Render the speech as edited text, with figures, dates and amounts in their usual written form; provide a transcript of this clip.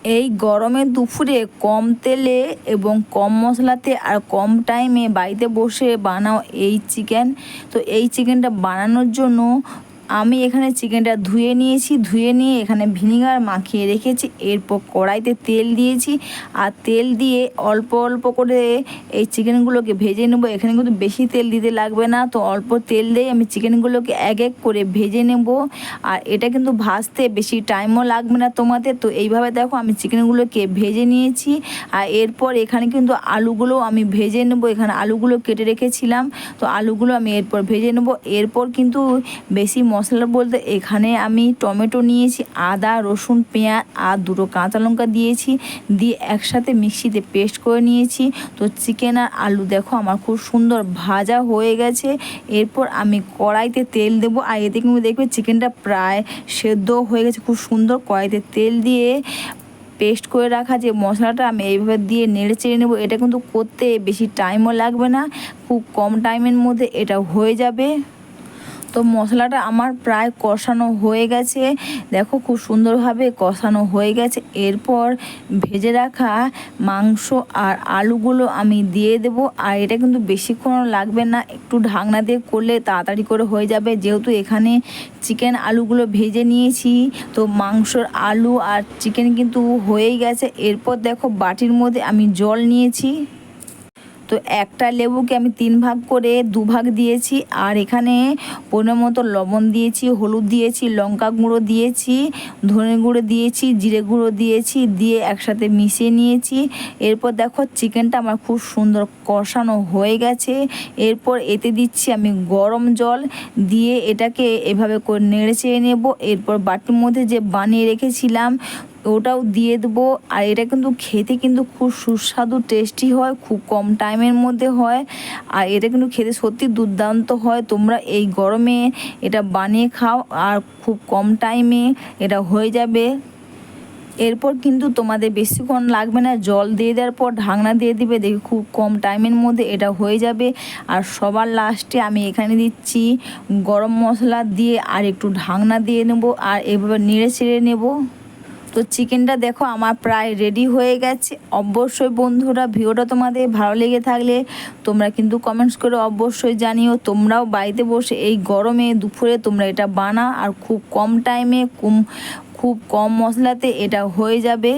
এই গরমের দুপুরে কম তেলে এবং কম মশলাতে আর কম টাইমে বাড়িতে বসে বানাও এই চিকেন। তো এই চিকেনটা বানানোর জন্য আমি এখানে চিকেনটা ধুয়ে নিয়েছি, ধুয়ে নিয়ে এখানে ভিনিগার মাখিয়ে রেখেছি। এরপর কড়াইতে তেল দিয়েছি, আর তেল দিয়ে অল্প অল্প করে এই চিকেনগুলোকে ভেজে নেব। এখানে কিন্তু বেশি তেল দিতে লাগবে না, তো অল্প তেল দিয়ে আমি চিকেনগুলোকে এক এক করে ভেজে নেব। আর এটা কিন্তু ভাজতে বেশি টাইমও লাগবে না তোমাদের। তো এইভাবে দেখো আমি চিকেনগুলোকে ভেজে নিয়েছি। আর এরপর এখানে কিন্তু আলুগুলো আমি ভেজে নেব। এখানে আলুগুলো কেটে রেখেছিলাম, তো আলুগুলো আমি এরপর ভেজে নেব। এরপর কিন্তু বেশি মশলা বলতে এখানে আমি টমেটো নিয়েছি, আদা রসুন পেঁয়াজ আর দুটো কাঁচা লঙ্কা দিয়েছি, দিয়ে একসাথে মিক্সিতে পেস্ট করে নিয়েছি। তো চিকেন আর আলু দেখো আমার খুব সুন্দর ভাজা হয়ে গেছে। এরপর আমি কড়াইতে তেল দেবো, আর এতে কিন্তু দেখবে চিকেনটা প্রায় সেদ্ধ হয়ে গেছে। খুব সুন্দর কড়াইতে তেল দিয়ে পেস্ট করে রাখা যে মশলাটা আমি এইভাবে দিয়ে নেড়ে চেড়ে নেবো। এটা কিন্তু করতে বেশি টাইমও লাগবে না, খুব কম টাইমের মধ্যে এটা হয়ে যাবে। তো মশলাটা আমার প্রায় কষানো হয়ে গেছে, দেখো খুব সুন্দরভাবে কষানো হয়ে গেছে। এরপর ভেজে রাখা মাংস আর আলুগুলো আমি দিয়ে দেব। আর এটা কিন্তু বেশিক্ষণ লাগবে না, একটু ঢাকনা দিয়ে করলে তাড়াতাড়ি করে হয়ে যাবে। যেহেতু এখানে চিকেন আলুগুলো ভেজে নিয়েছি, তো মাংসর আলু আর চিকেন কিন্তু হয়েই গেছে। এরপর দেখো বাটির মধ্যে আমি জল নিয়েছি, তো একটা লেবুকে আমি 3 ভাগ করে 2 ভাগ দিয়েছি। আর এখানে পরিমাণ মতো লবণ দিয়েছি, হলুদ দিয়েছি, লঙ্কা গুঁড়ো দিয়েছি, ধনে গুঁড়ো দিয়েছি, জিরে গুঁড়ো দিয়েছি, দিয়ে একসাথে মিশিয়ে নিয়েছি। এরপর দেখো চিকেনটা আমার খুব সুন্দর কষানো হয়ে গেছে। এরপর এতে দিচ্ছি আমি গরম জল, দিয়ে এটাকে এভাবে করে নেড়ে চেড়ে নেব। এরপর বাটির মধ্যে যে বানিয়ে রেখেছিলাম ওটাও দিয়ে দেবো। আর এটা কিন্তু খেতে কিন্তু খুব সুস্বাদু টেস্টি হয়, খুব কম টাইমের মধ্যে হয়। আর এটা কিন্তু খেতে সত্যি দুর্দান্ত হয়। তোমরা এই গরমে এটা বানিয়ে খাও, আর খুব কম টাইমে এটা হয়ে যাবে। এরপর কিন্তু তোমাদের বেশিক্ষণ লাগবে না, জল দিয়ে দেওয়ার পর ঢাকনা দিয়ে দিবে, দেখি খুব কম টাইমের মধ্যে এটা হয়ে যাবে। আর সবার লাস্টে আমি এখানে দিচ্ছি গরম মশলা, দিয়ে আর একটু ঢাকনা দিয়ে নেব, আর এভাবে নেড়ে চেড়ে নেব। তো চিকেনটা দেখো আমার প্রায় রেডি হয়ে গেছে। অবশ্যই বন্ধুরা ভিডিওটা তোমাদের ভালো লেগে থাকলে তোমরা কিন্তু কমেন্টস করে অবশ্যই জানিও। তোমরাও বাড়িতে বসে এই গরমে দুপুরে তোমরা এটা বানা, আর খুব কম টাইমে খুব কম মশলাতে এটা হয়ে যাবে।